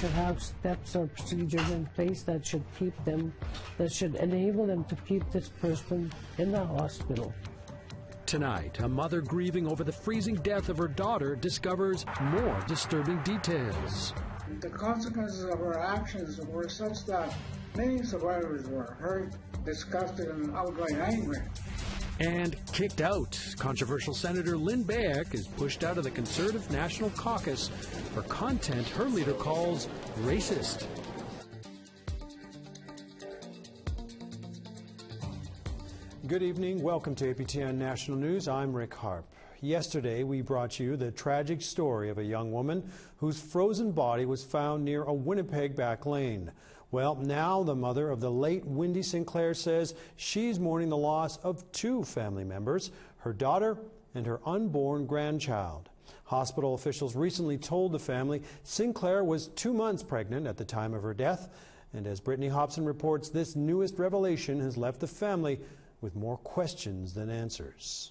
should have steps or procedures in place that should enable them to keep this person in the hospital. Tonight, a mother grieving over the freezing death of her daughter discovers more disturbing details. The consequences of her actions were such that many survivors were hurt, disgusted, and outright angry. And kicked out. Controversial Senator Lynn Beyak is pushed out of the Conservative National Caucus for content her leader calls racist. Good evening. Welcome to APTN National News. I'm Rick Harp. Yesterday, we brought you the tragic story of a young woman whose frozen body was found near a Winnipeg back lane. Well, now the mother of the late Wendy Sinclair says she's mourning the loss of two family members, her daughter and her unborn grandchild. Hospital officials recently told the family Sinclair was 2 months pregnant at the time of her death. And as Brittany Hobson reports, this newest revelation has left the family with more questions than answers.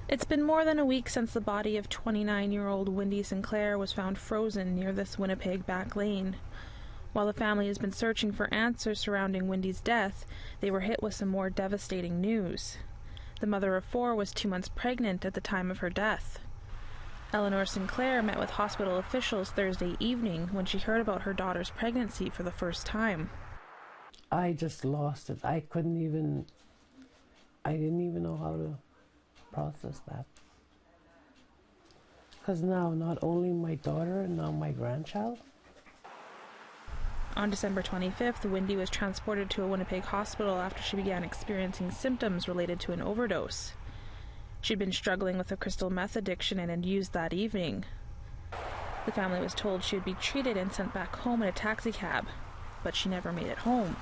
It's been more than a week since the body of 29-year-old Wendy Sinclair was found frozen near this Winnipeg back lane. While the family has been searching for answers surrounding Wendy's death, they were hit with some more devastating news. The mother of four was 2 months pregnant at the time of her death. Eleanor Sinclair met with hospital officials Thursday evening when she heard about her daughter's pregnancy for the first time. I just lost it. I didn't even know how to process that. Because now not only my daughter and now my grandchild. On December 25th, Wendy was transported to a Winnipeg hospital after she began experiencing symptoms related to an overdose. She'd been struggling with a crystal meth addiction and had used that evening. The family was told she would be treated and sent back home in a taxicab, but she never made it home.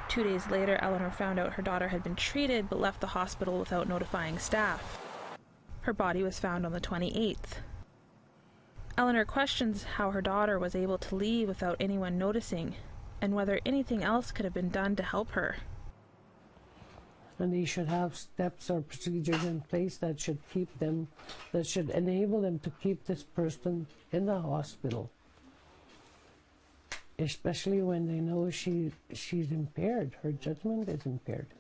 2 days later, Eleanor found out her daughter had been treated but left the hospital without notifying staff. Her body was found on the 28th. Eleanor questions how her daughter was able to leave without anyone noticing, and whether anything else could have been done to help her. And they should have steps or procedures in place that should enable them to keep this person in the hospital. Especially when they know she's impaired, her judgment is impaired.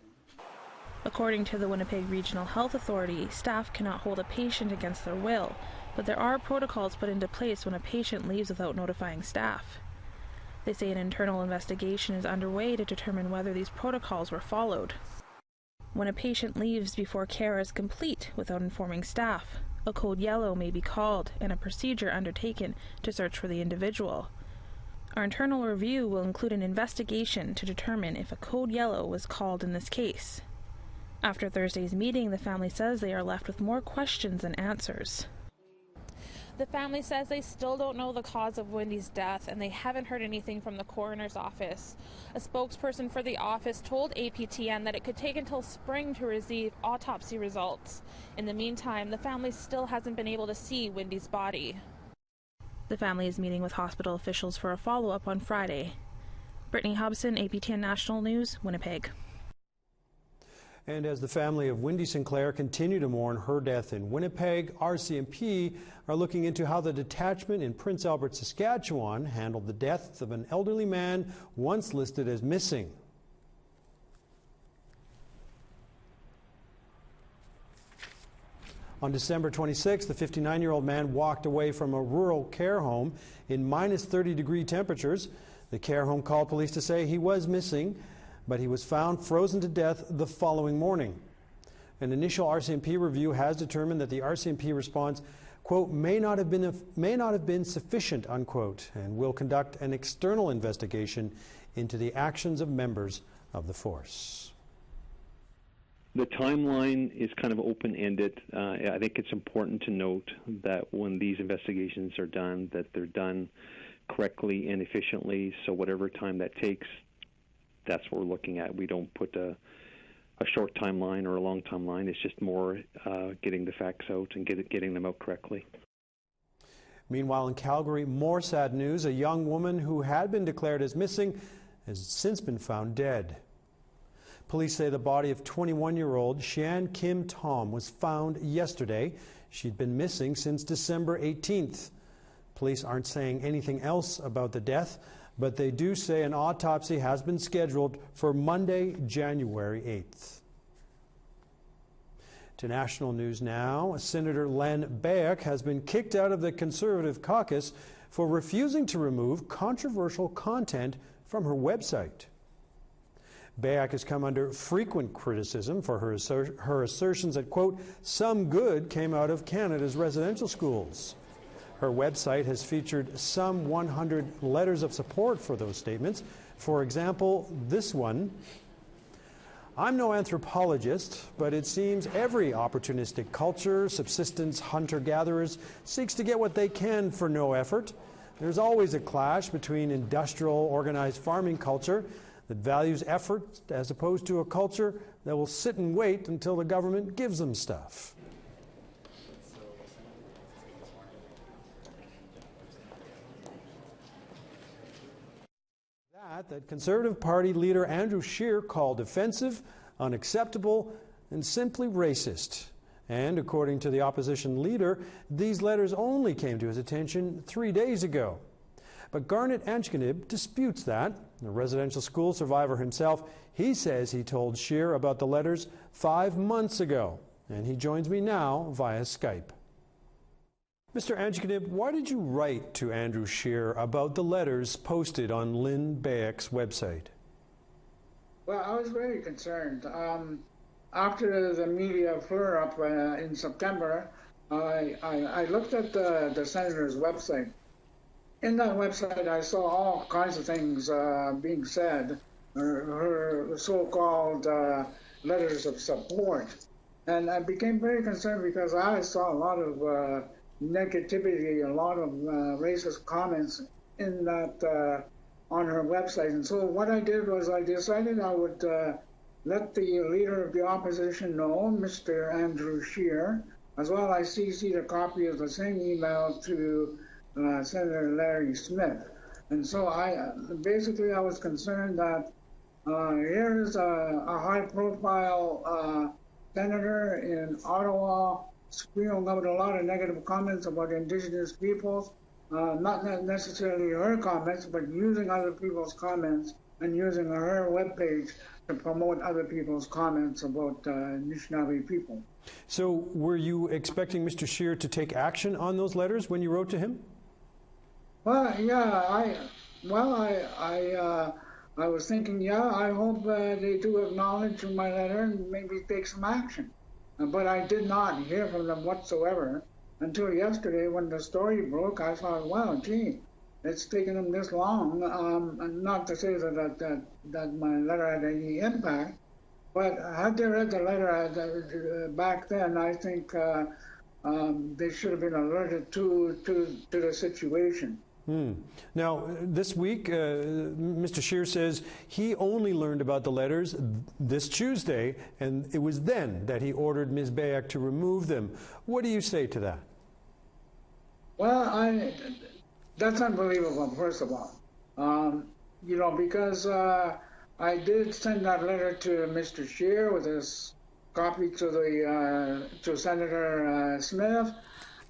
According to the Winnipeg Regional Health Authority, staff cannot hold a patient against their will, but there are protocols put into place when a patient leaves without notifying staff. They say an internal investigation is underway to determine whether these protocols were followed. When a patient leaves before care is complete without informing staff, a code yellow may be called and a procedure undertaken to search for the individual. Our internal review will include an investigation to determine if a code yellow was called in this case. After Thursday's meeting, the family says they are left with more questions than answers. The family says they still don't know the cause of Wendy's death, and they haven't heard anything from the coroner's office. A spokesperson for the office told APTN that it could take until spring to receive autopsy results. In the meantime, the family still hasn't been able to see Wendy's body. The family is meeting with hospital officials for a follow-up on Friday. Brittany Hobson, APTN National News, Winnipeg. And as the family of Wendy Sinclair continue to mourn her death in Winnipeg, RCMP are looking into how the detachment in Prince Albert, Saskatchewan handled the death of an elderly man once listed as missing. On December 26, the 59-year-old man walked away from a rural care home in minus 30-degree temperatures. The care home called police to say he was missing, but he was found frozen to death the following morning. An initial RCMP review has determined that the RCMP response, quote, may not have been sufficient, unquote, and will conduct an external investigation into the actions of members of the force. The timeline is kind of open-ended. I think it's important to note that when these investigations are done, that they're done correctly and efficiently, so whatever time that takes, that's what we're looking at. We don't put a short timeline or a long timeline. It's just more getting the facts out and getting them out correctly. Meanwhile, in Calgary, more sad news. A young woman who had been declared as missing has since been found dead. Police say the body of 21-year-old Shan Kim Tom was found yesterday. She'd been missing since December 18th. Police aren't saying anything else about the death, but they do say an autopsy has been scheduled for Monday, January 8th. To national news now, Senator Lynn Beyak has been kicked out of the Conservative caucus for refusing to remove controversial content from her website. Beyak has come under frequent criticism for her assertions that, quote, some good came out of Canada's residential schools. Her website has featured some 100 letters of support for those statements. For example, this one: I'm no anthropologist, but it seems every opportunistic culture, subsistence hunter-gatherers, seeks to get what they can for no effort. There's always a clash between industrial organized farming culture that values effort as opposed to a culture that will sit and wait until the government gives them stuff. That Conservative Party leader Andrew Scheer called offensive, unacceptable, and simply racist. And according to the opposition leader, these letters only came to his attention 3 days ago. But Garnet Anchkanib disputes that. A residential school survivor himself, he says he told Scheer about the letters 5 months ago. And he joins me now via Skype. Mr. Anchkanib, why did you write to Andrew Scheer about the letters posted on Lynn Beyak's website? Well, I was very concerned. After the media flare-up in September, I looked at the senator's website. In that website, I saw all kinds of things being said, her so-called letters of support. And I became very concerned because I saw a lot of negativity, a lot of racist comments in that on her website. And so what I did was I decided I would let the leader of the opposition know, Mr. Andrew Scheer, as well as CC'd a copy of the same email to Senator Larry Smith. And so I was concerned that here's a high-profile senator in Ottawa spewing out a lot of negative comments about Indigenous peoples, not necessarily her comments, but using other people's comments and using her webpage to promote other people's comments about Anishinaabe people. So were you expecting Mr. Scheer to take action on those letters when you wrote to him? Well, yeah, I was thinking, yeah, I hope they do acknowledge my letter and maybe take some action. But I did not hear from them whatsoever until yesterday when the story broke. I thought, wow, gee, it's taken them this long. And not to say that my letter had any impact, but had they read the letter back then, I think they should have been alerted to the situation. Now, this week, Mr. Scheer says he only learned about the letters this Tuesday, and it was then that he ordered Ms. Beyak to remove them. What do you say to that? Well, that's unbelievable, first of all. Because I did send that letter to Mr. Scheer with his copy to Senator Smith.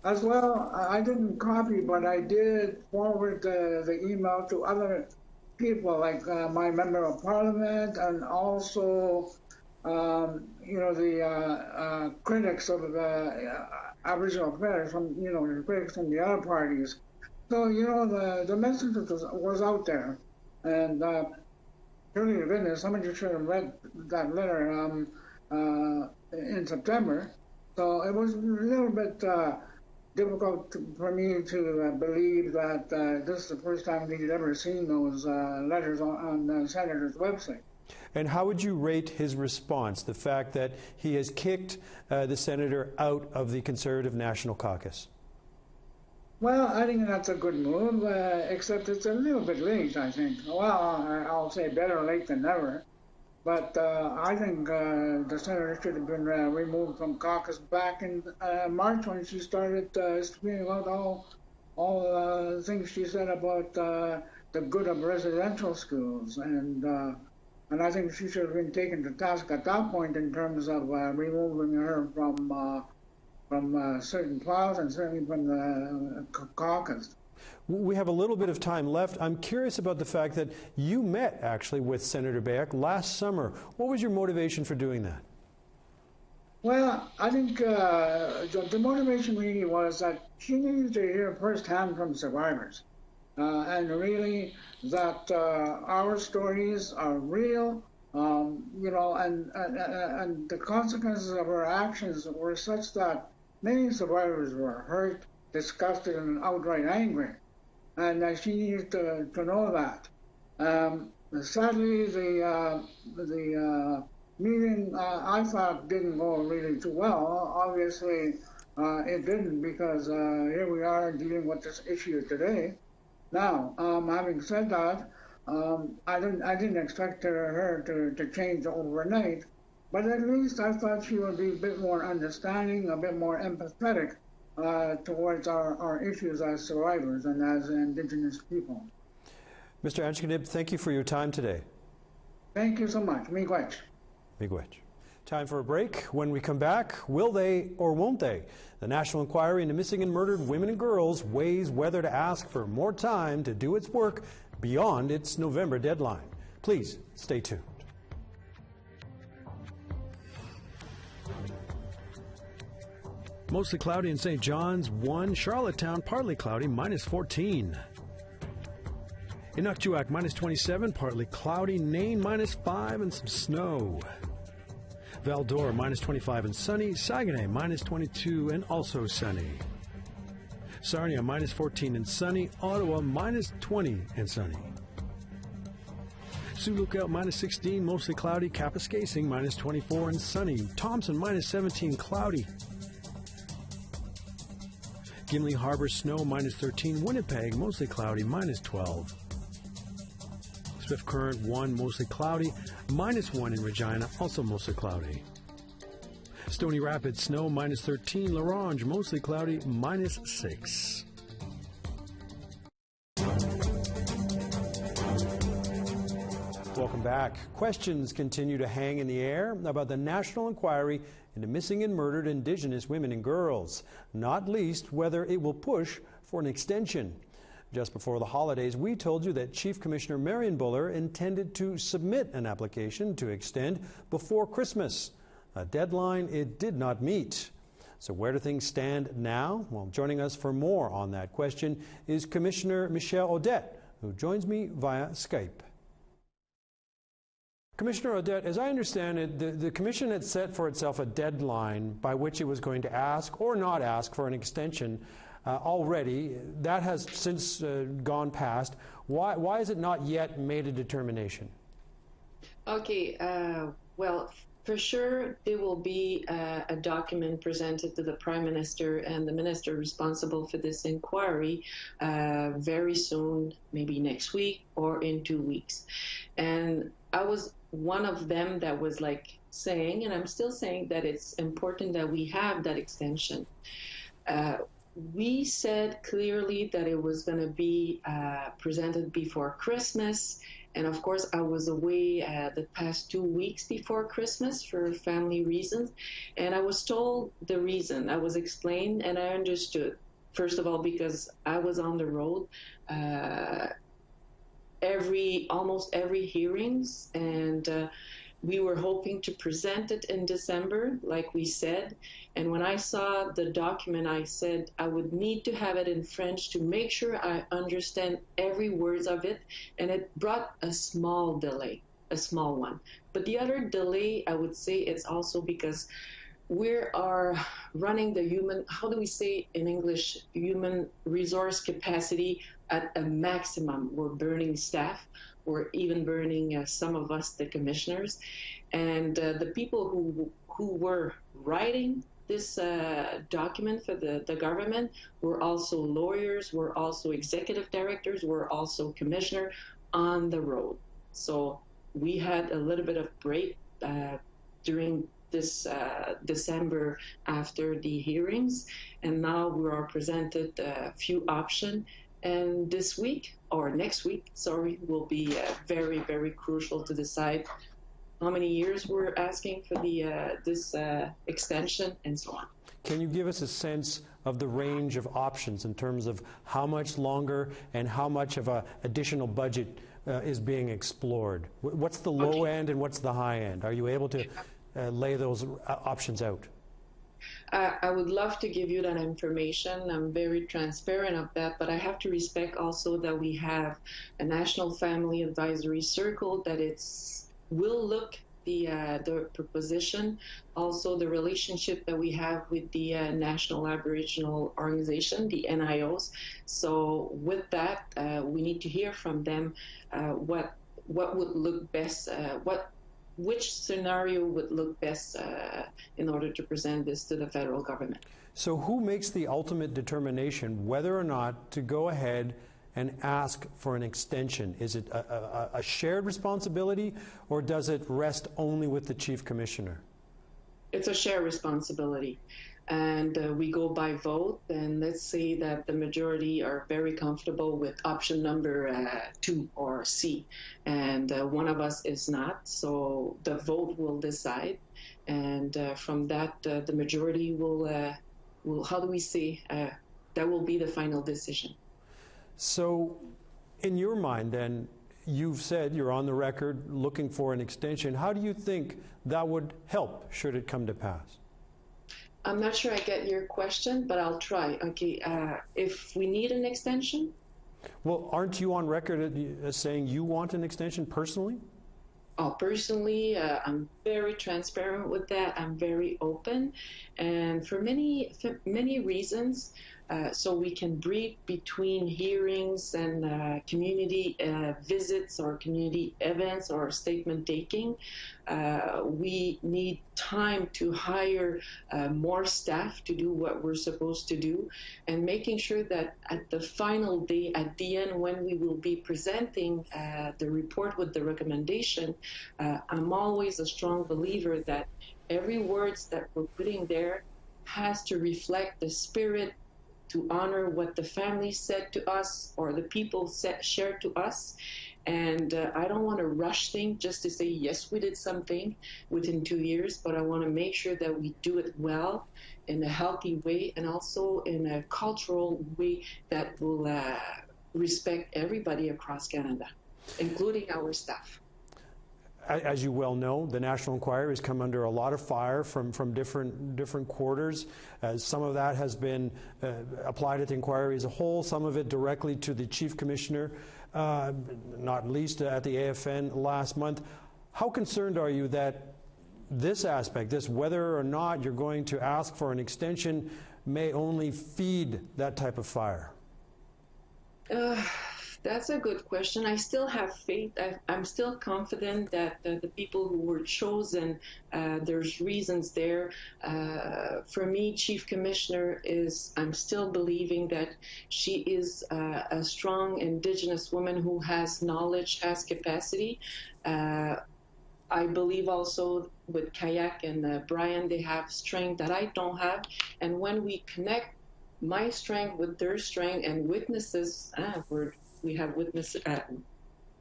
As well, I didn't copy, but I did forward the email to other people, like my member of parliament, and also, the critics of the Aboriginal affairs, the critics from the other parties. So, the message was out there, and truly to goodness, somebody should have read that letter in September. So it was a little bit difficult for me to believe that this is the first time he'd ever seen those letters on the senator's website. And how would you rate his response, the fact that he has kicked the senator out of the Conservative National Caucus? Well, I think that's a good move, except it's a little bit late, I think. Well, I'll say better late than never. But I think the senator should have been removed from caucus back in March when she started spewing out all the things she said about the good of residential schools, and I think she should have been taken to task at that point in terms of removing her from certain files and certainly from the caucus. We have a little bit of time left. I'm curious about the fact that you met actually with Senator Beyak last summer. What was your motivation for doing that? Well, I think the motivation really was that she needed to hear firsthand from survivors, and really that our stories are real, and the consequences of her actions were such that many survivors were hurt, disgusted, and outright angry, and she needed to know that. Sadly, the meeting, I thought, didn't go really too well. Obviously, it didn't, because here we are dealing with this issue today. Now, having said that, I didn't expect her to change overnight, but at least I thought she would be a bit more understanding, a bit more empathetic towards our issues as survivors and as Indigenous people. Mr. Anchkanib, thank you for your time today. Thank you so much. Miigwech. Miigwech. Time for a break. When we come back, will they or won't they? The National Inquiry into Missing and Murdered Women and Girls weighs whether to ask for more time to do its work beyond its November deadline. Please stay tuned. Mostly cloudy in St. John's, 1. Charlottetown, partly cloudy, -14. In Ukjuak, -27, partly cloudy. Nain, -5 and some snow. Val-d'Or, -25 and sunny. Saguenay, -22 and also sunny. Sarnia, -14 and sunny. Ottawa, -20 and sunny. Sioux Lookout, -16, mostly cloudy. Kapuskasing, -24 and sunny. Thompson, -17, cloudy. Gimli Harbor, snow, -13. Winnipeg, mostly cloudy, -12. Swift Current, 1, mostly cloudy. -1 in Regina, also mostly cloudy. Stony Rapids, snow, -13. La Ronge, mostly cloudy, -6. Welcome back. Questions continue to hang in the air about the National Inquiry into Missing and Murdered Indigenous Women and Girls, not least whether it will push for an extension. Just before the holidays, we told you that Chief Commissioner Marion Buller intended to submit an application to extend before Christmas, a deadline it did not meet. So where do things stand now? Well, joining us for more on that question is Commissioner Michelle Odette, who joins me via Skype. Commissioner Odette, as I understand it, the Commission had set for itself a deadline by which it was going to ask or not ask for an extension already. That has since gone past. Why has it not yet made a determination? Okay, well, for sure there will be a document presented to the Prime Minister and the Minister responsible for this inquiry very soon, maybe next week or in 2 weeks. And I was one of them that was like saying, and I'm still saying, that it's important that we have that extension. We said clearly that it was going to be presented before Christmas. And of course, I was away the past 2 weeks before Christmas for family reasons. And I was told the reason. I was explained and I understood. First of all, because I was on the road almost every hearings, and we were hoping to present it in December, like we said. And when I saw the document, I said I would need to have it in French to make sure I understand every word of it. And it brought a small delay, a small one. But the other delay, I would say, it's also because we are running the human, how do we say in English, human resource capacity at a maximum. We're burning staff. We're even burning some of us, the commissioners. And the people who were writing this document for the government were also lawyers, were also executive directors, were also commissioner on the road. So we had a little bit of break during this December after the hearings, and now we are presented a few options. And this week, or next week, sorry, will be very, very crucial to decide how many years we're asking for the this extension and so on. can you give us a sense of the range of options in terms of how much longer and how much of an additional budget is being explored? What's the low end and what's the high end? Are you able to lay those options out? I would love to give you that information. I'm very transparent of that, but I have to respect also that we have a National Family Advisory Circle that will look the proposition, also the relationship that we have with the National Aboriginal Organization, the NIOs. So with that, we need to hear from them what would look best, which scenario would look best in order to present this to the federal government. So who makes the ultimate determination whether or not to go ahead and ask for an extension? Is it a shared responsibility, or does it rest only with the Chief Commissioner? It's a shared responsibility. And we go by vote, and let's say that the majority are very comfortable with option number 2 or C, and one of us is not, so the vote will decide, and from that the majority will how do we say, that will be the final decision. So in your mind then, you've said you're on the record looking for an extension. How do you think that would help should it come to pass? I'm not sure I get your question, but I'll try. Okay, if we need an extension? Well, aren't you on record as saying you want an extension personally? Oh, personally, I'm very transparent with that. I'm very open, and for many reasons, so we can breathe between hearings and community visits or community events or statement taking. We need time to hire more staff to do what we're supposed to do, and making sure that at the final day, at the end, when we will be presenting the report with the recommendation, I'm always a strong believer that every words that we're putting there has to reflect the spirit, to honor what the family said to us or the people shared to us. And I don't want to rush things just to say, yes, we did something within 2 years, but I want to make sure that we do it well, in a healthy way, and also in a cultural way that will respect everybody across Canada, including our staff. As you well know, the National Inquiry has come under a lot of fire from different quarters. Some of that has been applied at the inquiry as a whole, some of it directly to the Chief Commissioner, not least at the AFN last month. How concerned are you that this aspect, this whether or not you're going to ask for an extension, may only feed that type of fire? That's a good question. I still have faith. I'm still confident that the people who were chosen, there's reasons there. For me, Chief Commissioner I'm still believing that she is a strong Indigenous woman who has knowledge, has capacity. I believe also with Kayak and Brian, they have strength that I don't have. And when we connect my strength with their strength and weaknesses, we have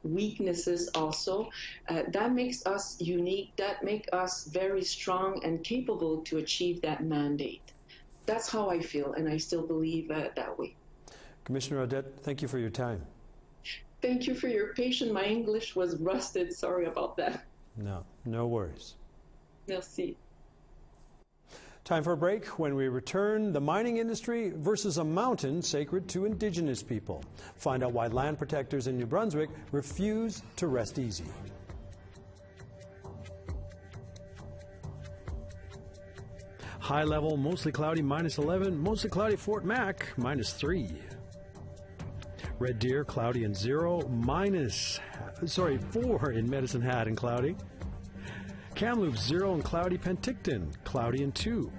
weaknesses also. That makes us unique. That makes us very strong and capable to achieve that mandate. That's how I feel, and I still believe that way. Commissioner Odette, thank you for your time. Thank you for your patience. My English was rusted. Sorry about that. No worries. Merci. Time for a break. When we return, the mining industry versus a mountain sacred to Indigenous people. Find out why land protectors in New Brunswick refuse to rest easy. High level, mostly cloudy, -11. Mostly cloudy, Fort Mac, -3. Red Deer, cloudy and 0. 4 in Medicine Hat and cloudy. Kamloops, 0 and cloudy. Penticton, cloudy and 2.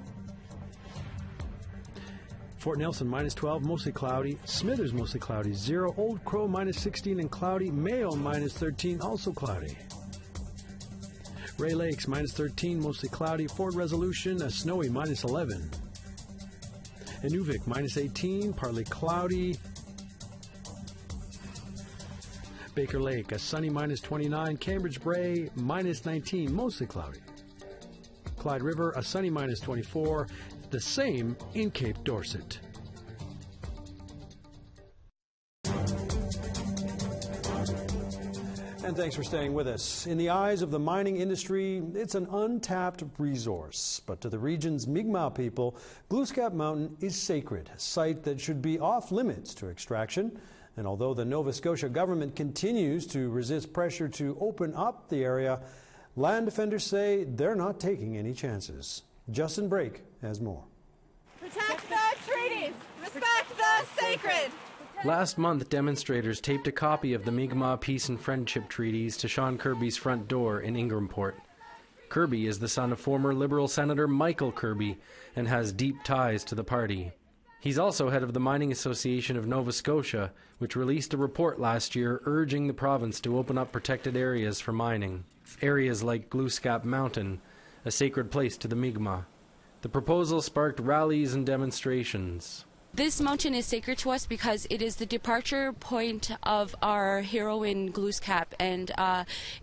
Fort Nelson, -12, mostly cloudy. Smithers, mostly cloudy, 0. Old Crow, -16 and cloudy. Mayo, -13, also cloudy. Ray Lakes, -13, mostly cloudy. Fort Resolution, a snowy, -11. Inuvik, -18, partly cloudy. Baker Lake, a sunny, -29. Cambridge Bray, -19, mostly cloudy. Clyde River, a sunny, -24. the same in Cape Dorset. And thanks for staying with us. In the eyes of the mining industry, it's an untapped resource. But to the region's Mi'kmaq people, Glooscap Mountain is sacred, a site that should be off limits to extraction. And although the Nova Scotia government continues to resist pressure to open up the area, land defenders say they're not taking any chances. Justin Brake has more. Protect the treaties! Respect the sacred! Last month, demonstrators taped a copy of the Mi'kmaq Peace and Friendship Treaties to Sean Kirby's front door in Ingramport. Kirby is the son of former Liberal Senator Michael Kirby and has deep ties to the party. He's also head of the Mining Association of Nova Scotia, which released a report last year urging the province to open up protected areas for mining. Areas like Glooscap Mountain, a sacred place to the Mi'kmaq. The proposal sparked rallies and demonstrations. This mountain is sacred to us because it is the departure point of our heroine Glooscap, and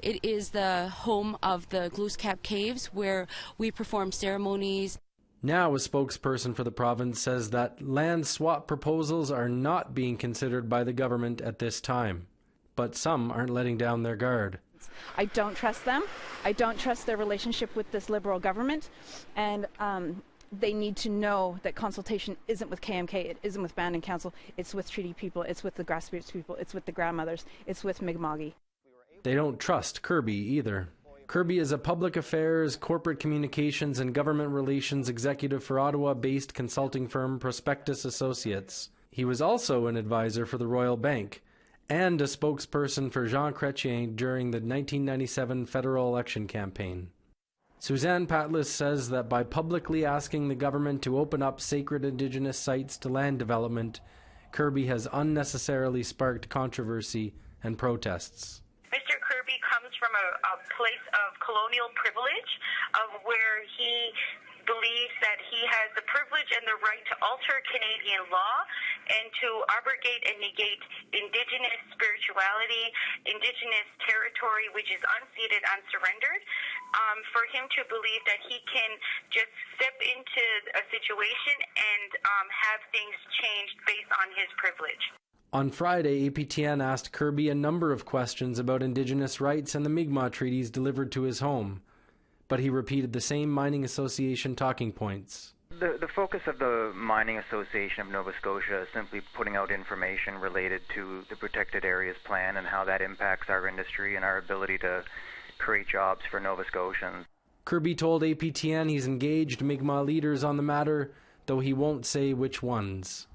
it is the home of the Glooscap Caves where we perform ceremonies. Now a spokesperson for the province says that land swap proposals are not being considered by the government at this time, but some aren't letting down their guard. I don't trust them. I don't trust their relationship with this Liberal government, and they need to know that consultation isn't with KMK, it isn't with Band and Council, it's with treaty people, it's with the grassroots people, it's with the grandmothers, it's with Mi'kmaq. They don't trust Kirby either. Kirby is a public affairs, corporate communications, and government relations executive for Ottawa-based consulting firm Prospectus Associates. He was also an advisor for the Royal Bank and a spokesperson for Jean Chrétien during the 1997 federal election campaign. Suzanne Patlis says that by publicly asking the government to open up sacred Indigenous sites to land development, Kirby has unnecessarily sparked controversy and protests. Mr. Kirby comes from a place of colonial privilege, of where he believes that he has the privilege and the right to alter Canadian law and to abrogate and negate Indigenous spirituality, Indigenous territory, which is unceded, unsurrendered. For him to believe that he can just step into a situation and have things changed based on his privilege. On Friday, APTN asked Kirby a number of questions about Indigenous rights and the Mi'kmaq treaties delivered to his home, but he repeated the same Mining Association talking points. The focus of the Mining Association of Nova Scotia is simply putting out information related to the Protected Areas Plan and how that impacts our industry and our ability to create jobs for Nova Scotians. Kirby told APTN he's engaged Mi'kmaq leaders on the matter, though he won't say which ones.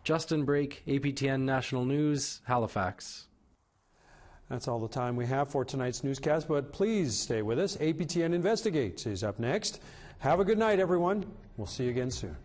Justin Brake, APTN National News, Halifax. That's all the time we have for tonight's newscast, but please stay with us. APTN Investigates is up next. Have a good night, everyone. We'll see you again soon.